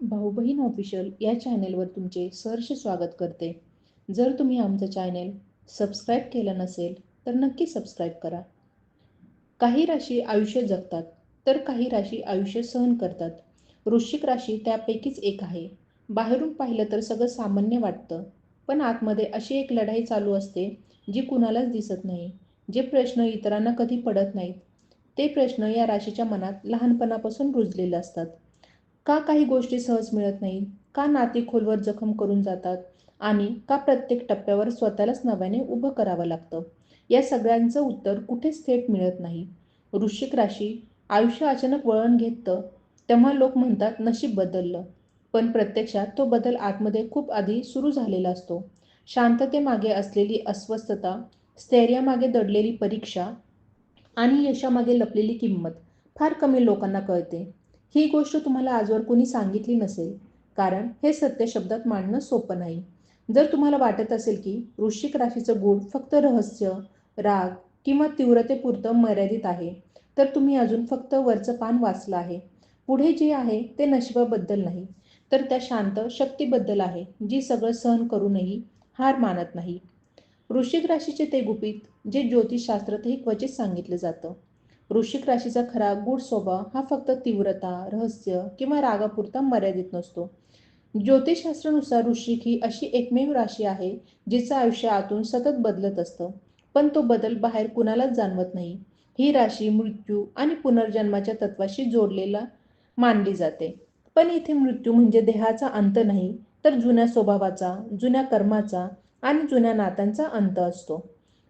भाऊ बहीण ऑफिशियल या चॅनेलवर तुमचे सहर्ष स्वागत करते. जर तुम्ही आमचं चॅनेल सबस्क्राईब केलं नसेल तर नक्की सबस्क्राईब करा. काही राशी आयुष्य जगतात तर काही राशी आयुष्य सहन करतात. वृश्चिक राशी त्यापैकीच एक आहे. बाहेरून पाहिलं तर सगळं सामान्य वाटतं, पण आतमध्ये अशी एक लढाई चालू असते जी कुणालाच दिसत नाही. जे प्रश्न इतरांना कधी पडत नाहीत ते प्रश्न या राशीच्या मनात लहानपणापासून रुजलेले असतात. का काही गोष्टी सहज मिळत नाहीत? का नाती खोलवर जखम करून जातात? आणि का प्रत्येक टप्प्यावर स्वतःलाच नव्याने उभं करावं लागतं? या सगळ्यांचं उत्तर कुठेच थेट मिळत नाही. वृश्चिक राशी आयुष्य अचानक वळण घेतं तेव्हा लोक म्हणतात नशीब बदललं. पण प्रत्यक्षात तो बदल आतमध्ये खूप आधी सुरू झालेला असतो. शांततेमागे असलेली अस्वस्थता, स्थैर्यामागे दडलेली परीक्षा आणि यशामागे लपलेली किंमत फार कमी लोकांना कळते. ही गोष्ट तुम्हाला आजवर कोणी सांगितली नसेल, कारण हे सत्य शब्दात मांडणं सोपं नाही. जर तुम्हाला वाटत असेल की वृश्चिक राशीचं गुण फक्त रहस्य, राग किंवा तीव्रतेपुरतं मर्यादित आहे, तर तुम्ही अजून फक्त वरचं पान वाचलं आहे. पुढे जे आहे ते नशिबाबद्दल नाही, तर त्या शांत शक्तीबद्दल आहे, जी सगळं सहन करूनही हार मानत नाही. वृश्चिक राशीचे ते गुपित जे ज्योतिषशास्त्रातही क्वचित सांगितलं जातं. वृश्चिक राशीचा खरा गूढ स्वभाव हा फक्त तीव्रता, रहस्य किंवा रागापुरता मर्यादित नसतो. ज्योतिषशास्त्रानुसार वृश्चिक ही अशी एकमेव राशी आहे जिचं आयुष्य आतून सतत बदलत असतं, पण तो बदल बाहेर कुणालाच जाणवत नाही. ही राशी मृत्यू आणि पुनर्जन्माच्या तत्वाशी जोडलेला मानली जाते. पण इथे मृत्यू म्हणजे देहाचा अंत नाही, तर जुन्या स्वभावाचा, जुन्या कर्माचा आणि जुन्या नात्यांचा अंत असतो.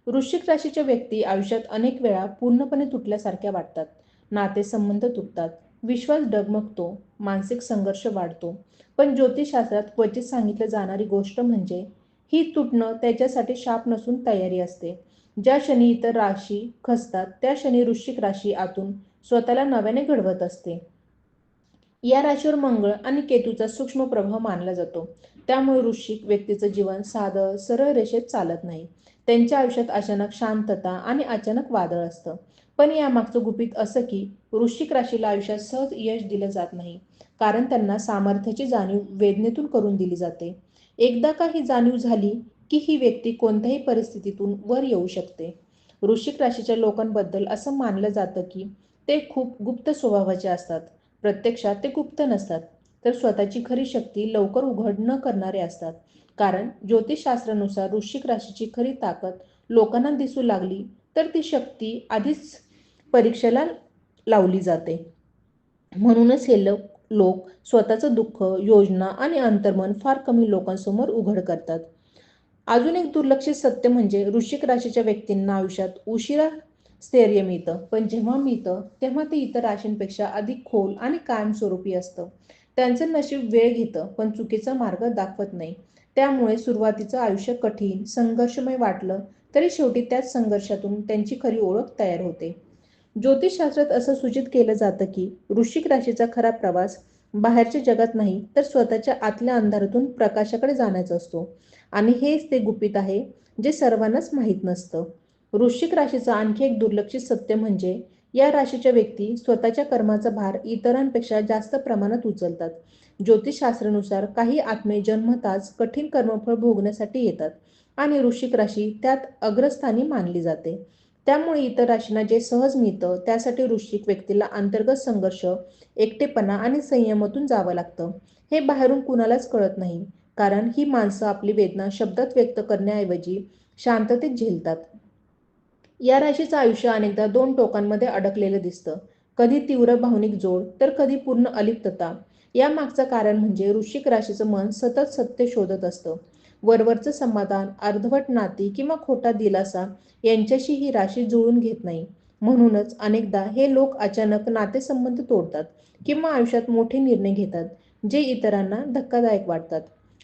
वृश्चिक राशीच्या व्यक्ती आयुष्यात अनेक वेळा पूर्णपणे तुटल्यासारख्या वाटतात. नातेसंबंध तुटतात, विश्वास डगमगतो, मानसिक संघर्ष वाढतो. पण ज्योतिषशास्त्रात क्वचित सांगितलं जाणारी गोष्ट म्हणजे ही तुटणं त्याच्यासाठी शाप नसून तयारी असते. ज्या क्षणी इतर राशी खचतात त्या क्षणी वृश्चिक राशी आतून स्वतःला नव्याने घडवत असते. या राशीवर मंगळ आणि केतूचा सूक्ष्म प्रभाव मानला जातो. त्यामुळे वृश्चिक व्यक्तीचं जीवन साधं सरळ रेषेत चालत नाही. त्यांच्या आयुष्यात अचानक शांतता आणि अचानक वादळ असतं. पण यामागचं गुपित असं की वृश्चिक राशीला आयुष्यात सहज यश दिलं जात नाही, कारण त्यांना सामर्थ्याची जाणीव वेदनेतून करून दिली जाते. एकदा का ही जाणीव झाली की ही व्यक्ती कोणत्याही परिस्थितीतून वर येऊ शकते. वृश्चिक राशीच्या लोकांबद्दल असं मानलं जातं की ते खूप गुप्त स्वभावाचे असतात. प्रत्यक्षात ते गुप्त नसतात, तर स्वतःची खरी शक्ती लवकर उघड न करणारे असतात. कारण ज्योतिषशास्त्रानुसार वृश्चिक राशीची खरी ताकद लोकांना दिसू लागली तर ती शक्ती आधीच परीक्षेला लावली जाते. म्हणूनच हे लोक स्वतःचं दुःख, योजना आणि अंतर्मन फार कमी लोकांसमोर उघड करतात. अजून एक दुर्लक्षित सत्य म्हणजे वृश्चिक राशीच्या व्यक्तींना आयुष्यात उशिरा स्थैर्य मिळतं, पण जेव्हा मिळतं तेव्हा ते इतर राशींपेक्षा अधिक खोल आणि कायमस्वरूपी असतं. त्यांचं नशीब वेळ घेतं, पण चुकीचा मार्ग दाखवत नाही. त्यामुळे सुरुवातीचं आयुष्य कठीण, संघर्षमय वाटलं तरी शेवटी त्याच संघर्षातून त्यांची खरी ओळख तयार होते. ज्योतिषशास्त्रात असं सूचित केलं जातं की वृश्चिक राशीचा खरा प्रवास बाहेरच्या जगात नाही, तर स्वतःच्या आतल्या अंधारातून प्रकाशाकडे जाण्याचा असतो. आणि हेच ते गुपित आहे जे सर्वांनाच माहीत नसतं. वृश्चिक राशीचं आणखी एक दुर्लक्षित सत्य म्हणजे या राशीच्या व्यक्ती स्वतःच्या कर्माचा भार इतरांपेक्षा जास्त प्रमाणात उचलतात. ज्योतिषशास्त्रानुसार काही आत्मे जन्मताच कठीण कर्मफळ भोगण्यासाठी येतात आणि वृश्चिक राशी त्यात अग्रस्थानी मानली जाते. त्यामुळे इतर राशींना जे सहज मिळतं त्यासाठी वृश्चिक व्यक्तीला अंतर्गत संघर्ष, एकटेपणा आणि संयमातून जावं लागतं. हे बाहेरून कुणालाच कळत नाही, कारण ही माणसं आपली वेदना शब्दात व्यक्त करण्याऐवजी शांततेत झेलतात. या राशीचं आयुष्य अनेकदा दोन टोकांमध्ये अडकलेलं दिसतं. कधी तीव्र भावनिक जोड तर कधी पूर्ण अलिप्तता. या मागचं कारण म्हणजे वृश्चिक राशीचं मन सतत सत्य शोधत असतं. वरवरचं समाधान, अर्धवट नाती किंवा खोटा दिलासा यांच्याशी ही राशी जुळून घेत नाही. म्हणूनच अनेकदा हे लोक अचानक नातेसंबंध तोडतात किंवा आयुष्यात मोठे निर्णय घेतात जे इतरांना धक्कादायक वाटतात.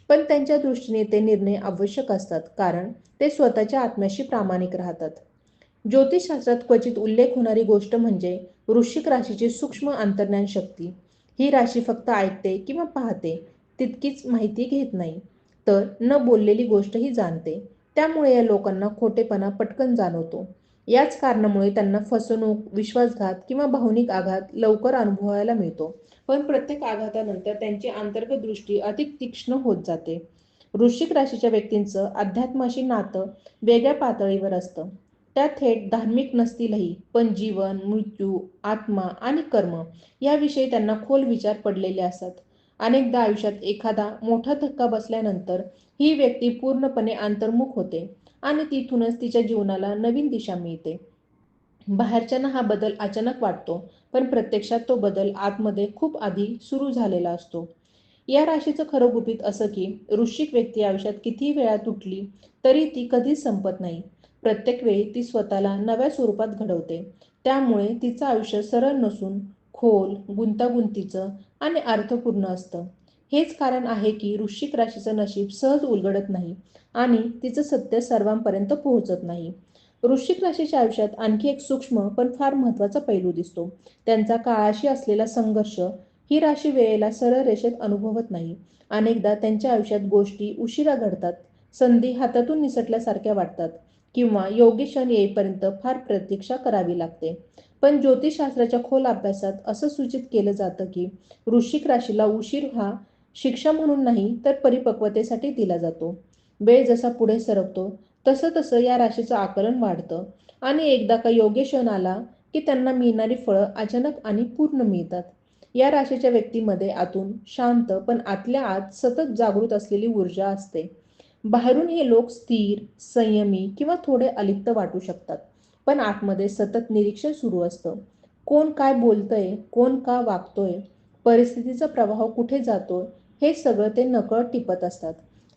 पण त्यांच्या दृष्टीने ते निर्णय आवश्यक असतात, कारण ते स्वतःच्या आत्म्याशी प्रामाणिक राहतात. ज्योतिषशास्त्रात क्वचित उल्लेख होणारी गोष्ट म्हणजे वृश्चिक राशीची सूक्ष्म अंतर्ज्ञान शक्ती. ही राशी फक्त ऐकते किंवा पाहते, तितकीच माहिती घेत नाही, तर न बोललेली गोष्टही जाणते. त्यामुळे या लोकांना खोटेपणा पटकन जाणवतो. याच कारणामुळे त्यांना फसवणूक, विश्वासघात किंवा भावनिक आघात लवकर अनुभवायला मिळतो. पण प्रत्येक आघातानंतर त्यांची अंतर्गत दृष्टी अधिक तीक्ष्ण होत जाते. वृश्चिक राशीच्या व्यक्तींचं अध्यात्माशी नातं वेगळ्या पातळीवर असतं. त्या थेट धार्मिक नसतीलही, पण जीवन, मृत्यू, आत्मा आणि कर्म याविषयी त्यांना खोल विचार पडलेले असतात. अनेकदा आयुष्यात एखादा मोठा धक्का बसल्यानंतर ही व्यक्ती पूर्णपणे अंतर्मुख होते आणि तिथूनच तिच्या जीवनाला नवीन दिशा मिळते. बाहेरच्यांना हा बदल अचानक वाटतो, पण प्रत्यक्षात तो बदल आतमध्ये खूप आधी सुरू झालेला असतो. या राशीचं खरं गुपित असं की वृश्चिक व्यक्ती आयुष्यात किती वेळा तुटली तरी ती कधीच संपत नाही. प्रत्येक वेळी ती स्वतःला नव्या स्वरूपात घडवते. त्यामुळे तिचं आयुष्य सरळ नसून खोल, गुंतागुंतीचं आणि अर्थपूर्ण असतं. हेच कारण आहे की वृश्चिक राशीचं नशीब सहज उलगडत नाही आणि तिचं सत्य सर्वांपर्यंत पोहोचत नाही. वृश्चिक राशीच्या आयुष्यात आणखी एक सूक्ष्म पण फार महत्त्वाचा पैलू दिसतो. त्यांचा काळाशी असलेला संघर्ष. ही राशी वेळेला सरळ रेषेत अनुभवत नाही. अनेकदा त्यांच्या आयुष्यात गोष्टी उशिरा घडतात, संधी हातातून निसटल्यासारख्या वाटतात किंवा योग्य क्षण येईपर्यंत फार प्रतीक्षा करावी लागते. पण ज्योतिषशास्त्राच्या खोल अभ्यासात असं सूचित केलं जातं की वृश्चिक राशीला उशीर हा शिक्षा म्हणून नाही तर परिपक्वतेसाठी दिला जातो. वेळ जसा पुढे सरकतो तसं तसं या राशीचं आकलन वाढतं आणि एकदा का योग्य क्षण आला की त्यांना मिळणारी फळं अचानक आणि पूर्ण मिळतात. या राशीच्या व्यक्तीमध्ये आतून शांत पण आतल्या आत सतत जागृत असलेली ऊर्जा असते. बाहेरून हे लोक स्थिर, संयमी किंवा थोडे अलिप्त वाटू शकतात, पण आतमध्ये सतत निरीक्षण सुरू असतं. कोण काय बोलतंय, कोण का वागतोय, परिस्थितीचा प्रवाह कुठे जातोय, हे सगळं ते नकळत टिपत असतात.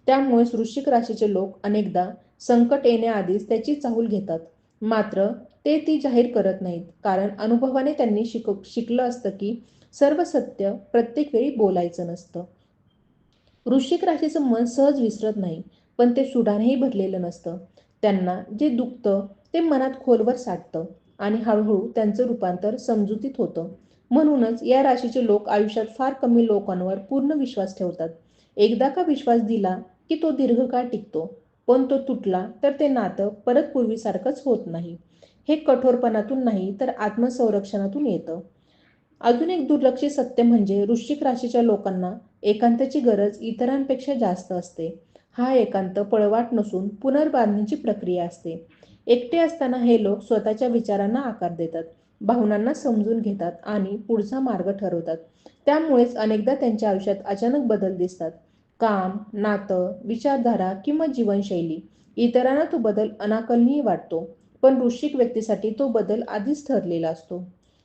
त्यामुळे वृश्चिक राशीचे लोक अनेकदा संकट येण्याआधीच त्याची चाहूल घेतात. मात्र ते ती जाहीर करत नाहीत, कारण अनुभवाने त्यांनी शिकलं असतं की सर्व सत्य प्रत्येक वेळी बोलायचं नसतं. वृश्चिक राशीचं मन सहज विसरत नाही, पण ते सुडानेही भरलेलं नसतं. त्यांना जे दुखतं ते मनात खोलवर साठतं आणि हळूहळू त्यांचं रूपांतर समजुतीत होतं. म्हणूनच या राशीचे लोक आयुष्यात फार कमी लोकांवर पूर्ण विश्वास ठेवतात. एकदा का विश्वास दिला की तो दीर्घकाळ टिकतो, पण तो तुटला तर ते नातं परत पूर्वीसारखंच होत नाही. हे कठोरपणातून नाही तर आत्मसंरक्षणातून येतं. अजून एक दुर्लक्षित सत्य म्हणजे वृश्चिक राशीच्या लोकांना एकांताची गरज इतरांपेक्षा जास्त असते. हा एकांत पळवाट नसून पुनर्बांधणीची प्रक्रिया असते. एकटे असताना हे लोक स्वतःच्या विचारांना आकार देतात, भावनांना समजून घेतात आणि पुढचा मार्ग ठरवतात. त्यामुळेच अनेकदा त्यांच्या आयुष्यात अचानक बदल दिसतात. काम, नातं, विचारधारा किंवा जीवनशैली. इतरांना तो बदल अनाकलनीय वाटतो, पण वृश्चिक व्यक्तीसाठी तो बदल आधीच ठरलेला असतो.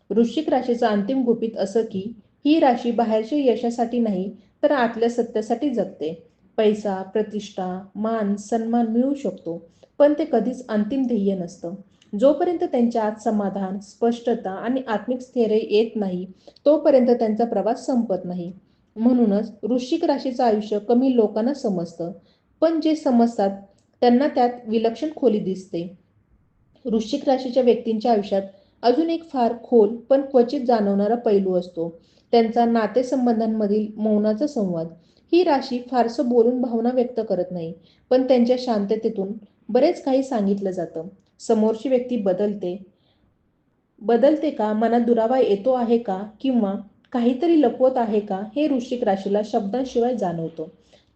वृश्चिक राशीचं अंतिम गुपित असं की ही राशी बाहेरच्या यशासाठी नाही तर आतल्या सत्यासाठी जगते. पैसा, प्रतिष्ठा, मान, सन्मान मिळू शकतो, पण ते कधीच अंतिम ध्येय नसतं. जोपर्यंत त्यांच्या आत समाधान, स्पष्टता आणि आत्मिक स्थैर्य येत नाही, तोपर्यंत त्यांचा प्रवास संपत नाही. म्हणूनच वृश्चिक राशीचं आयुष्य कमी लोकांना समजतं, पण जे समजतात त्यांना त्यात विलक्षण खोली दिसते. वृश्चिक राशीच्या व्यक्तींच्या आयुष्यात अजून एक फार खोल पण क्वचित जाणवणारा पैलू असतो, त्यांचा नातेसंबंधांमधील मौनाचा संवाद. ही राशी फारसं बोलून भावना व्यक्त करत नाही, पण त्यांच्या शांततेतून बरेच काही सांगितलं जातं. समोरची व्यक्ती बदलते बदलते का, मनात दुरावा येतो आहे का किंवा काहीतरी लपवत आहे का, हे वृश्चिक राशीला शब्दांशिवाय जाणवतं.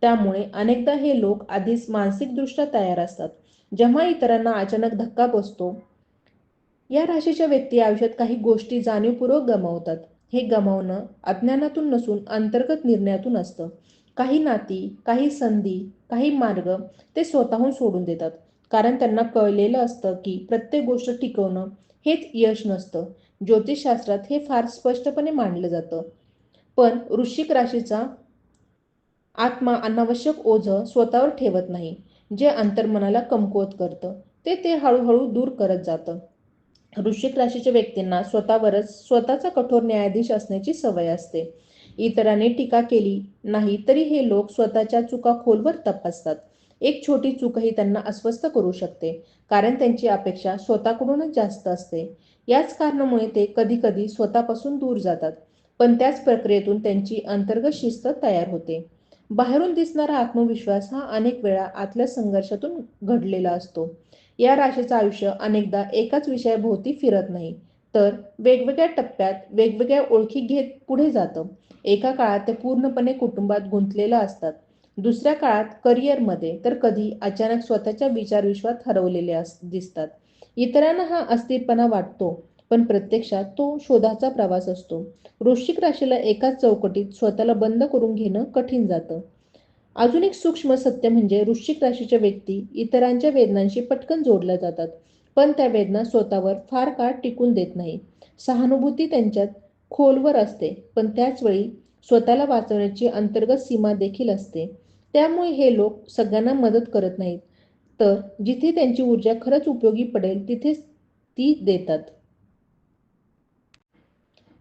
त्यामुळे अनेकदा हे लोक आधीच मानसिकदृष्ट्या तयार असतात. जेव्हा इतरांना अचानक धक्का बसतो, या राशीच्या व्यक्ती आयुष्यात काही गोष्टी जाणीवपूर्वक गमावतात. हे गमावणं अज्ञानातून नसून अंतर्गत निर्णयातून असतं. काही नाती, काही संधी, काही मार्ग ते स्वतःहून सोडून देतात, कारण त्यांना कळलेलं असतं की प्रत्येक गोष्ट टिकवणं हेच यश नसतं. ज्योतिषशास्त्रात हे फार स्पष्टपणे मांडलं जातं. पण वृश्चिक राशीचा आत्मा अनावश्यक ओझं स्वतःवर ठेवत नाही. जे अंतर्मनाला कमकुवत करतं ते ते हळूहळू दूर करत जातं. वृश्चिक राशीच्या व्यक्तींना स्वतःवरच स्वतःचा कठोर न्यायाधीश असण्याची सवय असते. इतरांनी टीका केली नाही तरी हे लोक स्वतःच्या चुका खोलवर तपासतात. एक छोटी चूकही त्यांना अस्वस्थ करू शकते, कारण त्यांची अपेक्षा स्वतःकडूनच जास्त असते. याच कारणामुळे ते कधीकधी स्वतःपासून दूर जातात, पण त्याच प्रक्रियेतून त्यांची अंतर्गत शिस्त तयार होते. बाहेरून दिसणारा आत्मविश्वास हा अनेक वेळा आतल्या संघर्षातून घडलेला असतो. या राशीचं आयुष्य अनेकदा एकाच विषयाभोवती फिरत नाही, तर वेगवेगळ्या टप्प्यात वेगवेगळ्या ओळखी घेत पुढे जातं. एका काळात ते पूर्णपणे कुटुंबात गुंतलेलं असतात, दुसऱ्या काळात करिअरमध्ये, तर कधी अचानक स्वतःच्या विचारविश्वात हरवलेले दिसतात. इतरांना हा अस्थिरपणा वाटतो, पण प्रत्यक्षात तो शोधाचा प्रवास असतो. वृश्चिक राशीला एकाच चौकटीत स्वतःला बंद करून घेणं कठीण जातं. अजून एक सूक्ष्म सत्य म्हणजे वृश्चिक राशीच्या व्यक्ती इतरांच्या वेदनांशी पटकन जोडल्या जातात, पण त्या वेदना स्वतःवर फार काळ टिकून देत नाही. सहानुभूती त्यांच्यात खोलवर असते, पण त्याच वेळी स्वतःला वाचवण्याची अंतर्गत सीमा देखील असते. त्यामुळे हे लोक सगळ्यांना मदत करत नाहीत, तर जिथे त्यांची ऊर्जा खरंच उपयोगी पडेल तिथेच ती देतात.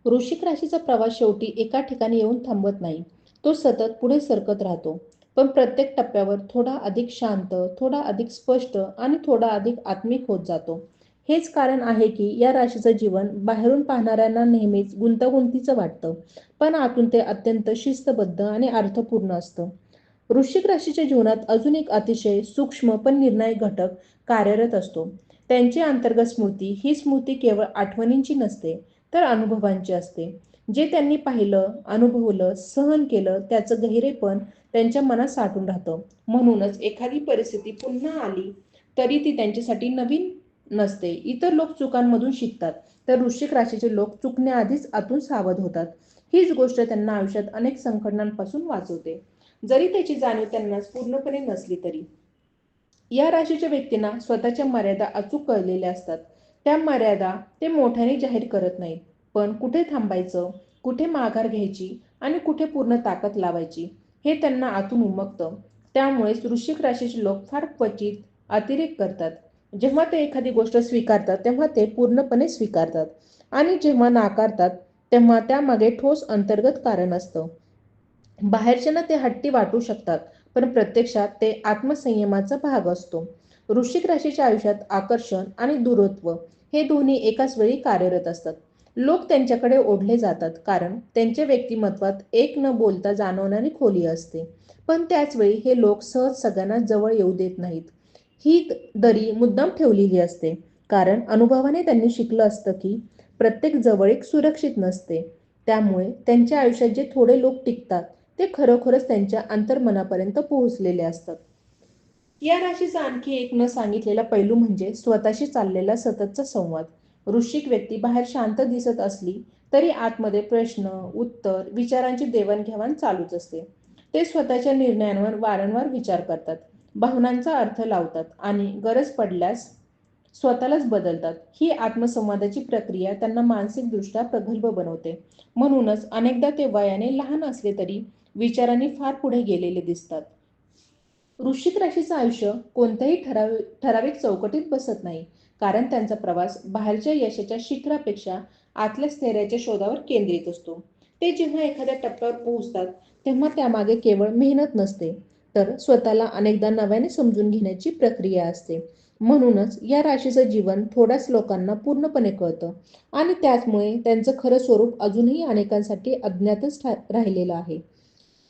वृश्चिक राशीचा प्रवास शेवटी एका ठिकाणी येऊन थांबत नाही. तो सतत पुढे सरकत राहतो. पण प्रत्येक टप्प्यावर थोडा अधिक शांत, थोडा अधिक स्पष्ट आणि थोडा अधिक आत्मिक होत जातो. हेच कारण आहे की या राशीचं जीवन बाहेरून पाहणाऱ्यांना नेहमीच गुंतागुंतीचं वाटतं, पण आतून ते अत्यंत शिस्तबद्ध आणि अर्थपूर्ण असतं. वृश्चिक राशीच्या जीवनात अजून एक अतिशय सूक्ष्म पण निर्णायक घटक कार्यरत असतो. त्यांची अंतर्गत स्मृती. ही स्मृती केवळ आठवणींची नसते, तर अनुभवांची असते. जे त्यांनी पाहिलं, अनुभवलं, सहन केलं त्याचं गहिरेपण त्यांच्या मनात साठून राहतं. म्हणूनच एखादी परिस्थिती पुन्हा आली तरी ती त्यांच्यासाठी नवीन नसते. इतर लोक चुकांमधून शिकतात, तर वृश्चिक राशीचे लोक चुकण्याआधीच आतून सावध होतात. हीच गोष्ट त्यांना आयुष्यात अनेक संकटांपासून वाचवते, जरी त्याची जाणीव त्यांना पूर्णपणे नसली तरी. या राशीच्या व्यक्तींना स्वतःच्या मर्यादा अचूक कळलेल्या असतात. त्या मर्यादा ते मोठ्याने जाहीर करत नाहीत, पण कुठे थांबायचं, कुठे माघार घ्यायची आणि कुठे पूर्ण ताकद लावायची हे त्यांना आतून उमगतं. त्यामुळेच वृश्चिक राशीचे लोक फार क्वचित अतिरेक करतात. जेव्हा ते एखादी गोष्ट स्वीकारतात तेव्हा ते पूर्णपणे स्वीकारतात, आणि जेव्हा नाकारतात तेव्हा त्यामागे ठोस अंतर्गत कारण असतं. बाहेरच्यांना ते हट्टी वाटू शकतात, पण प्रत्यक्षात ते आत्मसंयमाचा भाग असतो. वृश्चिक राशीच्या आयुष्यात आकर्षण आणि दूरत्व हे दोन्ही एकाच वेळी कार्यरत असतात. लोक त्यांच्याकडे ओढले जातात कारण त्यांच्या व्यक्तिमत्वात एक न बोलता जाणवणारी खोली असते, पण त्याच वेळी हे लोक सहज सगळ्यांना जवळ येऊ देत नाहीत. ही दरी मुद्दाम ठेवलेली असते, कारण अनुभवाने त्यांनी शिकलं असतं की प्रत्येक जवळीक सुरक्षित नसते. त्यामुळे त्यांच्या आयुष्यात जे थोडे लोक टिकतात ते खरोखरच त्यांच्या अंतर्मनापर्यंत पोहोचलेले असतात. या राशीचा आणखी एक न सांगितलेला पैलू म्हणजे स्वतःशी चाललेला सततचा संवाद. वृश्चिक व्यक्ती बाहेर शांत दिसत असली तरी आतमध्ये प्रश्न, उत्तर, विचारांची देवाणघेवाण चालूच असते. ते स्वतःच्या निर्णयांवर वारंवार विचार करतात, भावनांचा अर्थ लावतात आणि गरज पडल्यास स्वतःलाच बदलतात. ही आत्मसंवादाची प्रक्रिया त्यांना मानसिकदृष्ट्या प्रगल्भ बनवते. म्हणूनच अनेकदा ते वयाने लहान असले तरी विचारांनी फार पुढे गेलेले दिसतात. वृश्चिक राशीचं आयुष्य कोणत्याही ठराविक चौकटीत बसत नाही, कारण त्यांचा प्रवास बाहेरच्या यशाच्या शिखरापेक्षा आतल्या स्थैर्याच्या शोधावर केंद्रित असतो. ते जेव्हा एखाद्या टप्प्यावर पोहोचतात तेव्हा त्यामागे केवळ मेहनत नसते, तर स्वतःला अनेकदा नव्याने समजून घेण्याची प्रक्रिया असते. म्हणूनच या राशीचं जीवन थोड्याच लोकांना पूर्णपणे कळतं, आणि त्याचमुळे त्यांचं खरं स्वरूप अजूनही अनेकांसाठी अज्ञातच राहिलेलं आहे.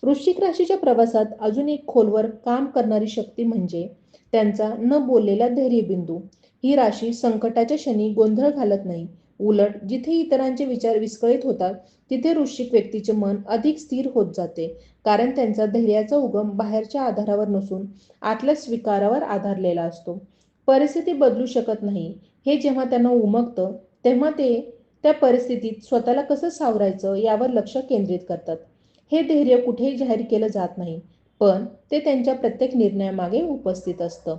वृश्चिक राशीच्या प्रवासात अजून एक खोलवर काम करणारी शक्ती म्हणजे त्यांचा न बोललेला धैर्यबिंदू. ही राशी संकटाच्या क्षणी गोंधळ घालत नाही. उलट जिथे इतरांचे विचार विस्कळीत होतात तिथे वृश्चिक व्यक्तीचे मन अधिक स्थिर होत जाते, कारण त्यांचा धैर्याचा उगम बाहेरच्या आधारावर नसून आतल्या स्वीकारावर आधारलेला असतो. परिस्थिती बदलू शकत नाही हे जेव्हा त्यांना उमगतं तेव्हा ते त्या परिस्थितीत स्वतःला कसं सावरायचं यावर लक्ष केंद्रित करतात. हे धैर्य कुठेही जाहीर केलं जात नाही, पण ते त्यांच्या प्रत्येक निर्णयामागे उपस्थित असतं.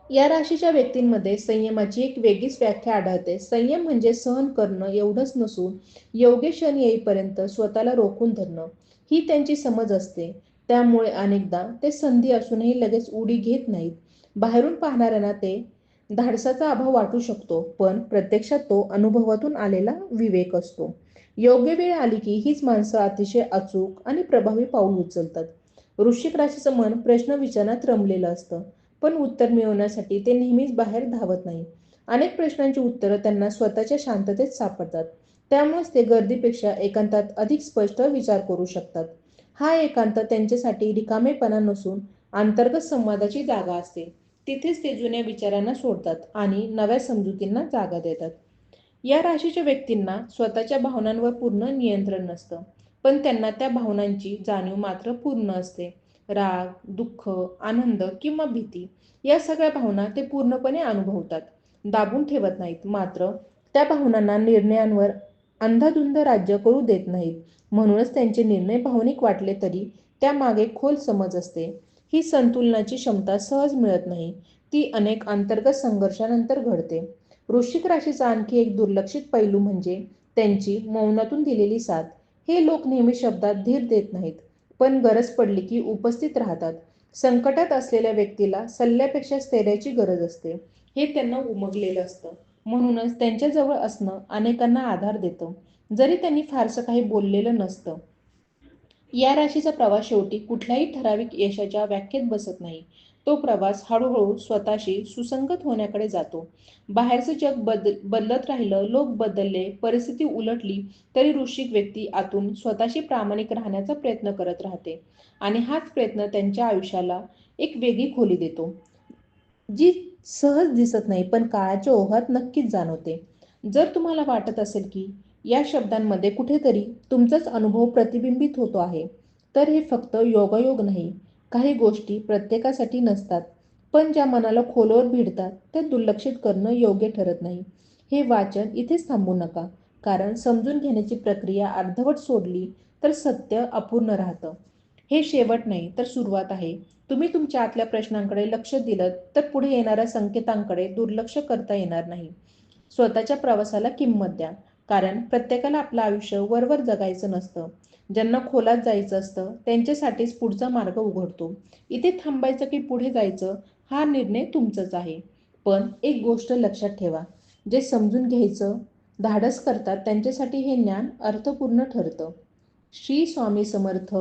या राशीच्या व्यक्तींमध्ये संयमाची एक वेगळीच व्याख्या आढळते. संयम म्हणजे सहन करणं एवढंच नसून योग्य क्षण येईपर्यंत स्वतःला रोखून धरणं, ही त्यांची समज असते. त्यामुळे अनेकदा ते संधी असूनही लगेच उडी घेत नाहीत. बाहेरून पाहणाऱ्यांना ते धाडसाचा अभाव वाटू शकतो, पण प्रत्यक्षात तो अनुभवातून आलेला विवेक असतो. योग्य वेळ आली की हीच माणसं अतिशय अचूक आणि प्रभावी पाऊल उचलतात. वृश्चिक राशीचं मन प्रश्न विचारण्यात रमलेलं असतं, पण उत्तर मिळवण्यासाठी ते नेहमीच बाहेर धावत नाही. अनेक प्रश्नांची उत्तरं त्यांना स्वतःच्या शांततेत सापडतात. त्यामुळेच ते गर्दीपेक्षा एकांतात अधिक स्पष्ट विचार करू शकतात. हा एकांत त्यांच्यासाठी रिकामेपणा नसून अंतर्गत संवादाची जागा असते. तिथेच ते जुन्या विचारांना सोडतात आणि नव्या समजुतींना जागा देतात. या राशीच्या व्यक्तींना स्वतःच्या भावनांवर पूर्ण नियंत्रण नसतं, पण त्यांना त्या भावनांची जाणीव मात्र पूर्ण असते. राग, दुःख, आनंद किंवा भीती या सगळ्या भावना ते पूर्णपणे अनुभवतात, दाबून ठेवत नाहीत. मात्र त्या भावनांना निर्णयांवर अंधाधुंद राज्य करू देत नाहीत. म्हणूनच त्यांचे निर्णय भावनिक वाटले तरी त्यामागे खोल समज असते. ही संतुलनाची क्षमता सहज मिळत नाही, ती अनेक अंतर्गत संघर्षानंतर घडते. वृश्चिक राशीचा आणखी एक दुर्लक्षित पैलू म्हणजे त्यांची मौनातून दिलेली साथ. हे लोक नेहमी शब्दात धीर देत नाहीत, पण गरज पडली की उपस्थित राहतात. संकटात असलेल्या व्यक्तीला सल्ल्यापेक्षा स्थैर्याची गरज असते, हे त्यांना उमगलेलं असतं. म्हणूनच त्यांच्याजवळ असणं अनेकांना आधार देतं, जरी त्यांनी फारसं काही बोललेलं नसतं. या राशीचा प्रवास शेवटी कुठल्याही ठराविक यशाच्या व्याख्येत बसत नाही. तो प्रवास हळूहळू स्वतःशी सुसंगत होण्याकडे जातो. बाहेरचं जग बदलत राहिलं, लोक बदलले, परिस्थिती उलटली, तरी वृश्चिक व्यक्ती आतून स्वतःशी प्रामाणिक राहण्याचा प्रयत्न करत राहते आणि हाच प्रयत्न त्यांच्या आयुष्याला एक वेगळी खोली देतो, जी सहज दिसत नाही पण काळाच्या ओघात नक्कीच जाणवते. जर तुम्हाला वाटत असेल की या शब्दांमध्ये कुठेतरी तुमचाच अनुभव प्रतिबिंबित होतो आहे, तर हे फक्त योगायोग नाही. काही गोष्टी प्रत्येकासाठी नसतात, पण ज्या मनाला खोलवर भिडतात त्या दुर्लक्षित करणं योग्य ठरत नाही. हे वाचन इथेच थांबू नका, कारण समजून घेण्याची प्रक्रिया अर्धवट सोडली तर सत्य अपूर्ण राहतं. हे शेवट नाही तर सुरुवात आहे. तुम्ही तुमच्या आतल्या प्रश्नांकडे लक्ष दिलं तर पुढे येणाऱ्या संकेतांकडे दुर्लक्ष करता येणार नाही. स्वतःच्या प्रवासाला किंमत द्या, कारण प्रत्येकाला आपलं आयुष्य वरवर जगायचं नसतं. ज्यांना खोलात जायचं असतं त्यांच्यासाठीच पुढचा मार्ग उघडतो. इथे थांबायचं की पुढे जायचं हा निर्णय तुमचाच आहे. पण एक गोष्ट लक्षात ठेवा, जे समजून घ्यायचं धाडस करतात त्यांच्यासाठी हे ज्ञान अर्थपूर्ण ठरतं. श्री स्वामी समर्थ.